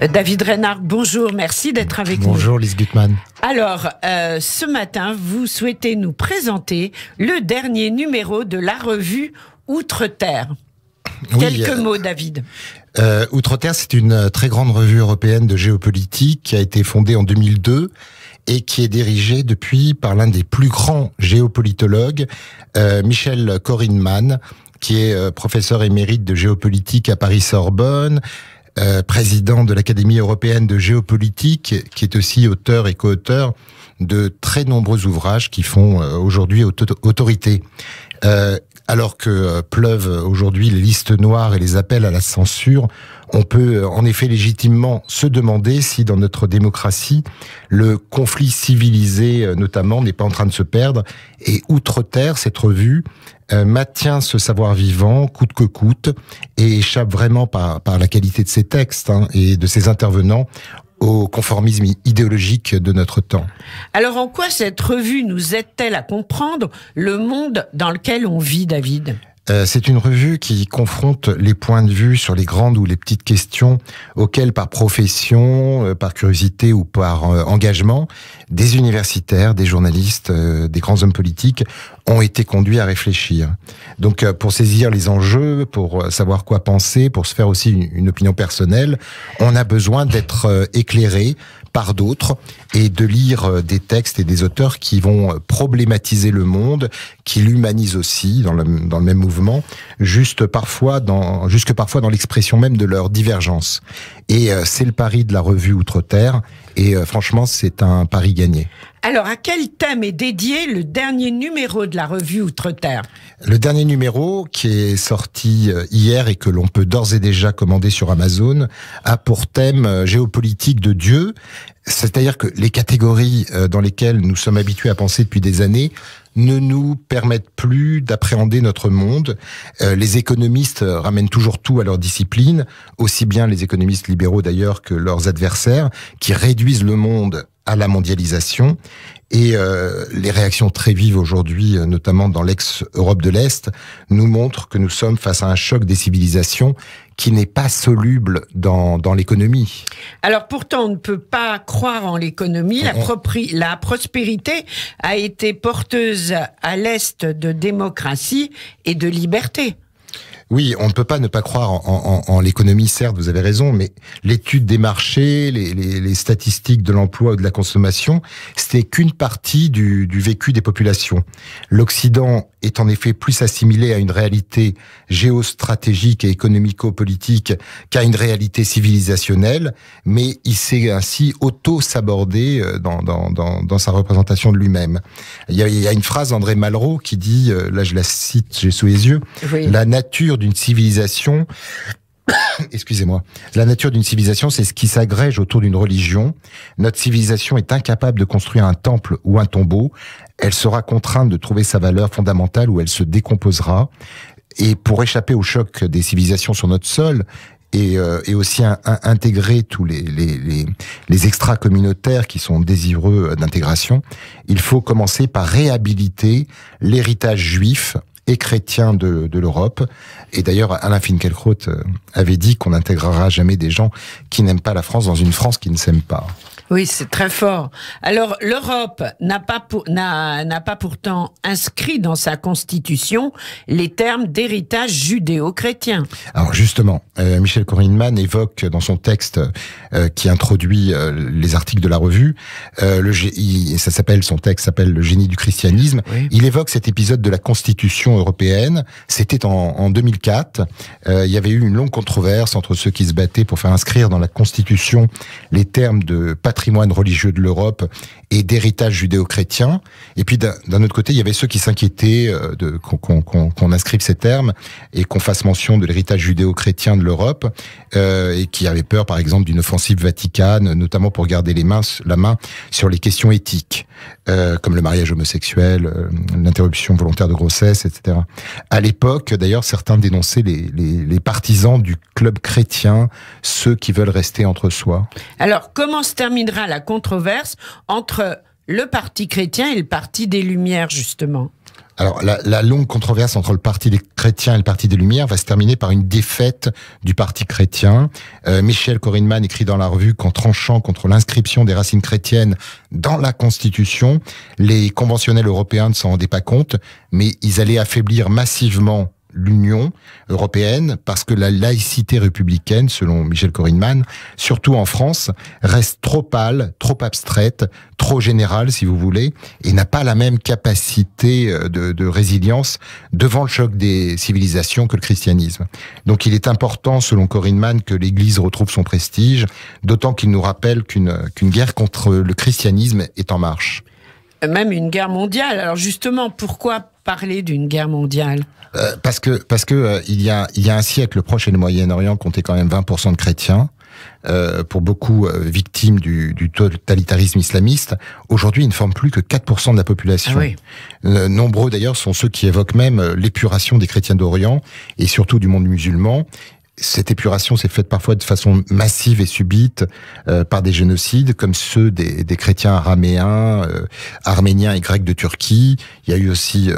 David Reinhardt, bonjour, merci d'être avec nous. Bonjour Lise Gutmann. Alors, ce matin, vous souhaitez nous présenter le dernier numéro de la revue Outre-Terre. Oui, quelques mots, David. Outre-Terre, c'est une très grande revue européenne de géopolitique qui a été fondée en 2002 et qui est dirigée depuis par l'un des plus grands géopolitologues, Michel Korinman, qui est professeur émérite de géopolitique à Paris-Sorbonne, président de l'Académie européenne de géopolitique, qui est aussi auteur et co-auteur de très nombreux ouvrages qui font aujourd'hui autorité. Alors que pleuvent aujourd'hui les listes noires et les appels à la censure, on peut en effet légitimement se demander si dans notre démocratie, le conflit civilisé notamment n'est pas en train de se perdre. Et Outre-Terre, cette revue, maintient ce savoir vivant coûte que coûte et échappe vraiment par la qualité de ses textes et de ses intervenants au conformisme idéologique de notre temps. Alors en quoi cette revue nous aide-t-elle à comprendre le monde dans lequel on vit, David ? C'est une revue qui confronte les points de vue sur les grandes ou les petites questions auxquelles, par profession, par curiosité ou par engagement, des universitaires, des journalistes, des grands hommes politiques ont été conduits à réfléchir. Donc, pour saisir les enjeux, pour savoir quoi penser, pour se faire aussi une opinion personnelle, on a besoin d'être éclairé par d'autres et de lire des textes et des auteurs qui vont problématiser le monde, qui l'humanisent aussi dans le même mouvement, jusque parfois dans l'expression même de leur divergence. Et c'est le pari de la revue Outre-Terre, et franchement, c'est un pari gagné. Alors, à quel thème est dédié le dernier numéro de la revue Outre-Terre ? Le dernier numéro, qui est sorti hier et que l'on peut d'ores et déjà commander sur Amazon, a pour thème géopolitique de Dieu. C'est-à-dire que les catégories dans lesquelles nous sommes habitués à penser depuis des années ne nous permettent plus d'appréhender notre monde. Les économistes ramènent toujours tout à leur discipline, aussi bien les économistes libéraux d'ailleurs que leurs adversaires, qui réduisent le monde à la mondialisation. Et les réactions très vives aujourd'hui, notamment dans l'ex-Europe de l'Est, nous montrent que nous sommes face à un choc des civilisations qui n'est pas soluble dans l'économie. Alors pourtant, on ne peut pas croire en l'économie. La prospérité a été porteuse à l'Est de démocratie et de liberté. Oui, on ne peut pas ne pas croire en l'économie, certes, vous avez raison, mais l'étude des marchés, les statistiques de l'emploi ou de la consommation, c'était qu'une partie du vécu des populations. L'Occident est en effet plus assimilé à une réalité géostratégique et économico-politique qu'à une réalité civilisationnelle, mais il s'est ainsi auto-sabordé dans sa représentation de lui-même. Il y a une phrase d'André Malraux qui dit, là je la cite, j'ai sous les yeux, oui. La nature d'une civilisation, excusez-moi, la nature d'une civilisation, c'est ce qui s'agrège autour d'une religion. Notre civilisation est incapable de construire un temple ou un tombeau. Elle sera contrainte de trouver sa valeur fondamentale ou elle se décomposera. Et pour échapper au choc des civilisations sur notre sol, et aussi intégrer tous les extra-communautaires qui sont désireux d'intégration, il faut commencer par réhabiliter l'héritage juif et chrétien de l'Europe. Et d'ailleurs, Alain Finkielkraut avait dit qu'on n'intégrera jamais des gens qui n'aiment pas la France dans une France qui ne s'aime pas. Oui, c'est très fort. Alors, l'Europe n'a pas pourtant inscrit dans sa constitution les termes d'héritage judéo-chrétien. Alors justement, Michel Korinman évoque dans son texte qui introduit les articles de la revue, son texte s'appelle « Le génie du christianisme ». Oui. Il évoque cet épisode de la Constitution européenne. C'était en 2004. Il y avait eu une longue controverse entre ceux qui se battaient pour faire inscrire dans la Constitution les termes de patrimoine religieux de l'Europe et d'héritage judéo-chrétien. Et puis d'un autre côté, il y avait ceux qui s'inquiétaient qu'on inscrive ces termes et qu'on fasse mention de l'héritage judéo-chrétien de l'Europe et qui avaient peur, par exemple, d'une offensive vaticane, notamment pour garder la main sur les questions éthiques, comme le mariage homosexuel, l'interruption volontaire de grossesse, etc. À l'époque, d'ailleurs, certains dénonçaient les partisans du club chrétien, ceux qui veulent rester entre soi. Alors, comment se terminera la controverse entre le parti chrétien et le parti des Lumières, justement ? Alors, la longue controverse entre le Parti des chrétiens et le Parti des Lumières va se terminer par une défaite du Parti chrétien. Michel Korinman écrit dans la revue qu'en tranchant contre l'inscription des racines chrétiennes dans la Constitution, les conventionnels européens ne s'en rendaient pas compte, mais ils allaient affaiblir massivement l'Union européenne parce que la laïcité républicaine, selon Michel Korinman, surtout en France, reste trop pâle, trop abstraite, trop générale, si vous voulez, et n'a pas la même capacité de résilience devant le choc des civilisations que le christianisme. Donc il est important, selon Korinman, que l'Église retrouve son prestige, d'autant qu'il nous rappelle qu'une guerre contre le christianisme est en marche. Même une guerre mondiale. Alors justement, pourquoi parler d'une guerre mondiale ? Parce que il y a un siècle, le Proche et le Moyen-Orient comptaient quand même 20% de chrétiens, pour beaucoup victimes du totalitarisme islamiste. Aujourd'hui, ils ne forment plus que 4% de la population. Ah oui. Nombreux d'ailleurs sont ceux qui évoquent même l'épuration des chrétiens d'Orient et surtout du monde musulman. Cette épuration s'est faite parfois de façon massive et subite par des génocides comme ceux des chrétiens araméens, arméniens et grecs de Turquie. Il y a eu aussi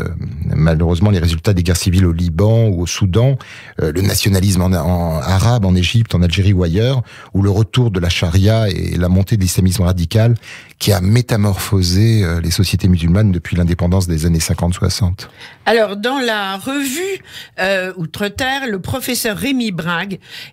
malheureusement les résultats des guerres civiles au Liban ou au Soudan, le nationalisme en arabe en Égypte, en Algérie ou ailleurs, ou le retour de la charia et la montée de l'islamisme radical qui a métamorphosé les sociétés musulmanes depuis l'indépendance des années 50-60. Alors, dans la revue Outre-Terre, le professeur Rémi Brague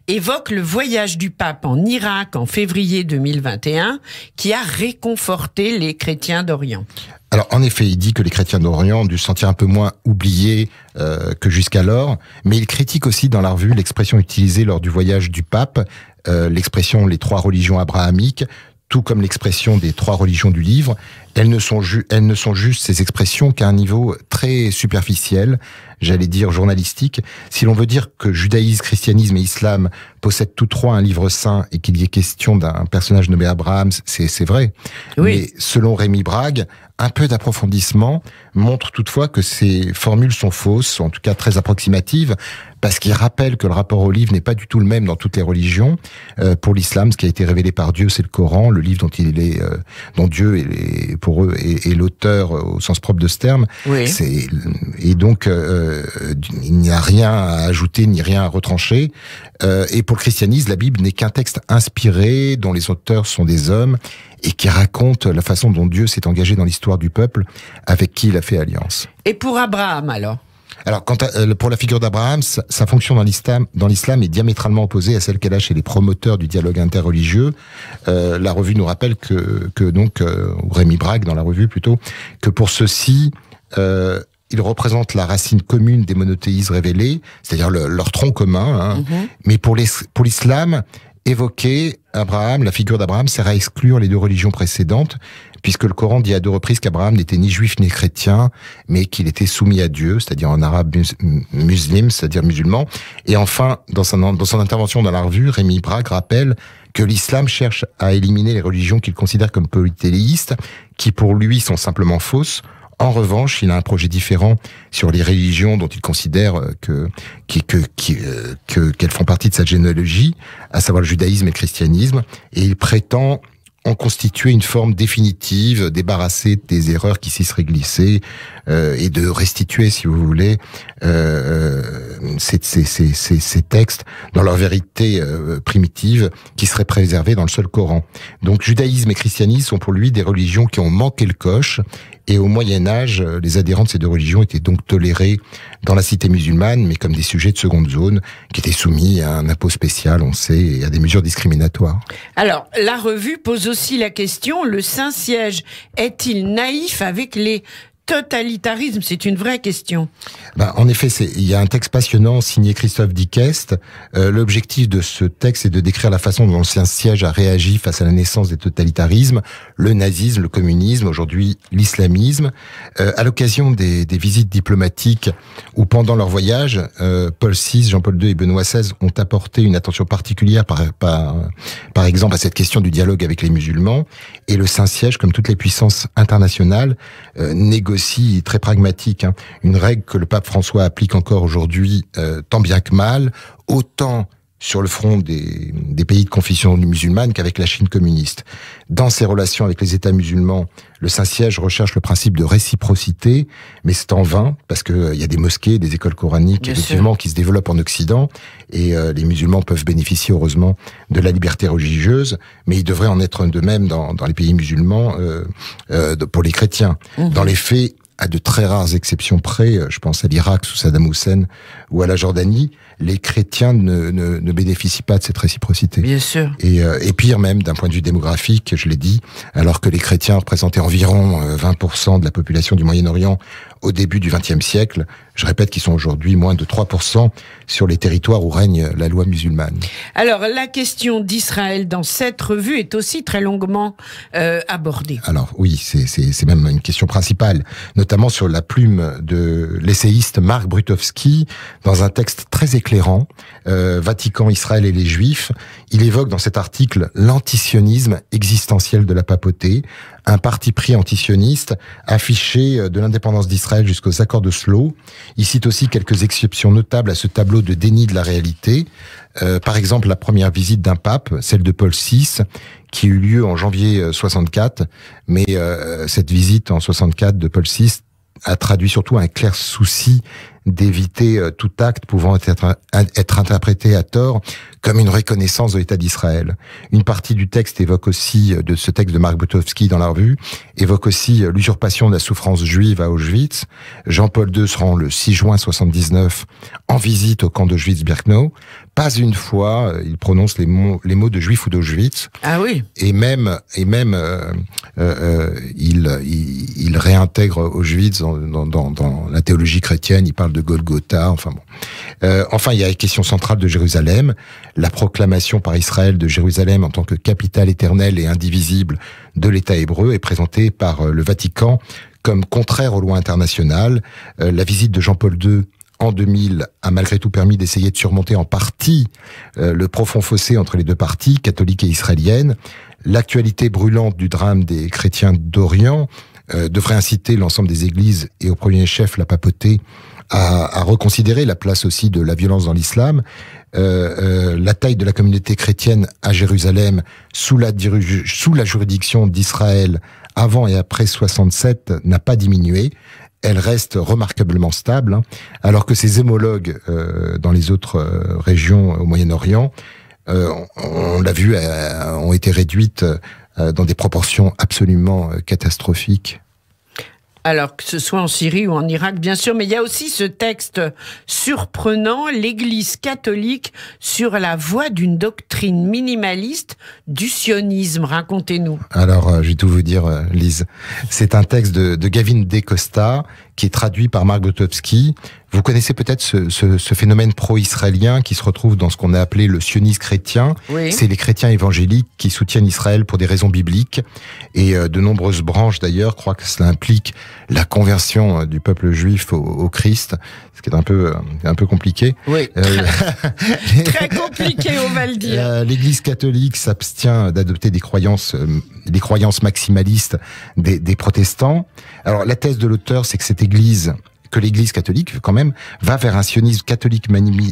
évoque le voyage du pape en Irak en février 2021 qui a réconforté les chrétiens d'Orient. Alors, en effet, il dit que les chrétiens d'Orient ont dû se sentir un peu moins oubliés que jusqu'alors, mais il critique aussi dans la revue l'expression utilisée lors du voyage du pape, l'expression « les trois religions abrahamiques », tout comme l'expression des trois religions du livre. Elles ne sont juste ces expressions qu'à un niveau très superficiel, j'allais dire journalistique. Si l'on veut dire que judaïsme, christianisme et islam possèdent tous trois un livre saint et qu'il y ait question d'un personnage nommé Abraham, c'est vrai. Oui. Mais selon Rémi Brague, un peu d'approfondissement montre toutefois que ces formules sont fausses, en tout cas très approximatives, parce qu'il rappelle que le rapport au livre n'est pas du tout le même dans toutes les religions. Pour l'islam, ce qui a été révélé par Dieu, c'est le Coran, le livre dont Dieu est pour eux est l'auteur au sens propre de ce terme. Oui. Et donc il n'y a rien à ajouter ni rien à retrancher. Et pour le christianisme, la Bible n'est qu'un texte inspiré dont les auteurs sont des hommes et qui raconte la façon dont Dieu s'est engagé dans l'histoire du peuple avec qui il a fait alliance. Et pour Abraham, alors ? Alors, pour la figure d'Abraham, sa fonction dans l'islam est diamétralement opposée à celle qu'elle a chez les promoteurs du dialogue interreligieux. La revue nous rappelle ou Rémi Brague dans la revue plutôt, que pour ceux-ci, il représente la racine commune des monothéismes révélés, c'est-à-dire leur tronc commun. Mais pour l'islam, évoquer Abraham, la figure d'Abraham, sert à exclure les deux religions précédentes, puisque le Coran dit à deux reprises qu'Abraham n'était ni juif ni chrétien, mais qu'il était soumis à Dieu, c'est-à-dire en arabe muslim, c'est-à-dire musulman. Et enfin, dans son intervention dans la revue, Rémi Brague rappelle que l'islam cherche à éliminer les religions qu'il considère comme polythéistes, qui pour lui sont simplement fausses. En revanche, il a un projet différent sur les religions dont il considère qu'elles font partie de sa généalogie, à savoir le judaïsme et le christianisme, et il prétend en constituer une forme définitive, débarrassée des erreurs qui s'y seraient glissées, et de restituer, si vous voulez, ces textes dans leur vérité primitive qui seraient préservés dans le seul Coran. Donc judaïsme et christianisme sont pour lui des religions qui ont manqué le coche, et au Moyen-Âge, les adhérents de ces deux religions étaient donc tolérés dans la cité musulmane, mais comme des sujets de seconde zone, qui étaient soumis à un impôt spécial, on sait, et à des mesures discriminatoires. Alors, la revue pose aussi la question, le Saint-Siège est-il naïf avec les totalitarismes ? C'est une vraie question. En effet, il y a un texte passionnant signé Christophe Dickest. L'objectif de ce texte est de décrire la façon dont le Saint-Siège a réagi face à la naissance des totalitarismes, le nazisme, le communisme, aujourd'hui l'islamisme. À l'occasion des visites diplomatiques ou pendant leur voyage, Paul VI, Jean-Paul II et Benoît XVI ont apporté une attention particulière par exemple à cette question du dialogue avec les musulmans. Et le Saint-Siège, comme toutes les puissances internationales, négocie très pragmatique, une règle que le pape François applique encore aujourd'hui tant bien que mal, autant sur le front des pays de confession musulmane qu'avec la Chine communiste. Dans ses relations avec les États musulmans, le Saint-Siège recherche le principe de réciprocité, mais c'est en vain, parce qu'il y a des mosquées, des écoles coraniques, effectivement, qui se développent en Occident, et les musulmans peuvent bénéficier, heureusement, de la liberté religieuse, mais il devrait en être de même dans les pays musulmans pour les chrétiens. Dans les faits, à de très rares exceptions près, je pense à l'Irak sous Saddam Hussein ou à la Jordanie, les chrétiens ne bénéficient pas de cette réciprocité. Bien sûr. Et pire même, d'un point de vue démographique, je l'ai dit, alors que les chrétiens représentaient environ 20% de la population du Moyen-Orient au début du XXe siècle, je répète qu'ils sont aujourd'hui moins de 3% sur les territoires où règne la loi musulmane. Alors, la question d'Israël dans cette revue est aussi très longuement abordée. Alors oui, c'est même une question principale, notamment sur la plume de l'essayiste Marc Brutowski, dans un texte très éclairant, Vatican, Israël et les Juifs. Il évoque dans cet article l'antisionisme existentiel de la papauté, un parti pris antisioniste affiché de l'indépendance d'Israël jusqu'aux accords d'Oslo. Il cite aussi quelques exceptions notables à ce tableau de déni de la réalité. Par exemple, la première visite d'un pape, celle de Paul VI, qui eut lieu en janvier 64. Mais cette visite en 64 de Paul VI a traduit surtout un clair souci d'éviter tout acte pouvant être interprété à tort comme une reconnaissance de l'État d'Israël. Une partie du texte évoque aussi, de ce texte de Marc Brutowski dans la revue, évoque aussi l'usurpation de la souffrance juive à Auschwitz. Jean-Paul II se rend le 6 juin 79 en visite au camp d'Auschwitz-Birkenau. Pas une fois, il prononce les mots de juif ou d'Auschwitz. Ah oui. Et même, il réintègre Auschwitz dans la théologie chrétienne. Il parle de Golgotha. Enfin bon. Enfin, il y a la question centrale de Jérusalem. La proclamation par Israël de Jérusalem en tant que capitale éternelle et indivisible de l'État hébreu est présentée par le Vatican comme contraire aux lois internationales. La visite de Jean-Paul II en 2000 a malgré tout permis d'essayer de surmonter en partie le profond fossé entre les deux parties, catholiques et israéliennes. L'actualité brûlante du drame des chrétiens d'Orient devrait inciter l'ensemble des églises et au premier chef la papauté à reconsidérer la place aussi de la violence dans l'islam. La taille de la communauté chrétienne à Jérusalem sous la juridiction d'Israël avant et après 67 n'a pas diminué. Elle reste remarquablement stable, alors que ses homologues dans les autres régions au Moyen-Orient, on l'a vu, ont été réduites dans des proportions absolument catastrophiques. Alors, que ce soit en Syrie ou en Irak, bien sûr, mais il y a aussi ce texte surprenant, l'Église catholique sur la voie d'une doctrine minimaliste du sionisme. Racontez-nous. Alors, je vais tout vous dire, Lise. C'est un texte de Gavin De Costa, qui est traduit par Marc Brutowski. Vous connaissez peut-être ce phénomène pro-israélien qui se retrouve dans ce qu'on a appelé le sionisme chrétien. Oui. C'est les chrétiens évangéliques qui soutiennent Israël pour des raisons bibliques. Et de nombreuses branches, d'ailleurs, croient que cela implique la conversion du peuple juif au Christ, ce qui est un peu compliqué. Oui, très compliqué, on va le dire. L'Église catholique s'abstient d'adopter des croyances maximalistes des protestants. Alors, la thèse de l'auteur, c'est que l'Église catholique, quand même, va vers un sionisme catholique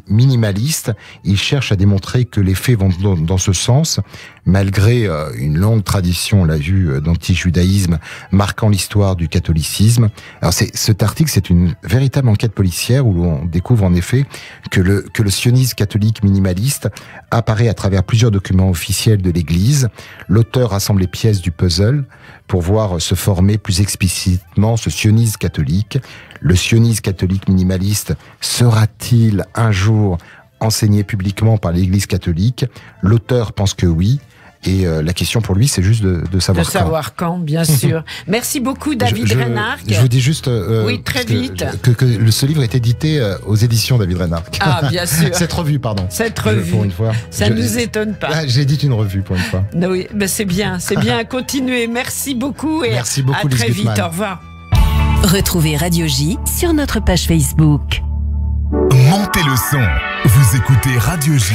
minimaliste. Il cherche à démontrer que les faits vont dans ce sens, malgré une longue tradition, on l'a vu, d'anti-judaïsme marquant l'histoire du catholicisme. Alors cet article, c'est une véritable enquête policière où on découvre en effet que le sionisme catholique minimaliste apparaît à travers plusieurs documents officiels de l'Église. L'auteur rassemble les pièces du puzzle pour voir se former plus explicitement ce sionisme catholique. Le sionisme catholique minimaliste sera-t-il un jour enseigné publiquement par l'Église catholique? L'auteur pense que oui. Et la question pour lui, c'est juste de savoir quand. De savoir quand, bien sûr. Merci beaucoup, David Reinhardt. Je vous dis juste oui, très vite. que ce livre est édité aux éditions David Reinhardt. Ah, bien sûr. Cette revue, pardon. Cette revue. Pour une fois. Ça ne nous étonne pas. Là, j'édite une revue pour une fois. Oui, ben c'est bien à continuer. Merci beaucoup et merci beaucoup, à très vite. Au revoir. Retrouvez Radio J sur notre page Facebook. Montez le son. Vous écoutez Radio J.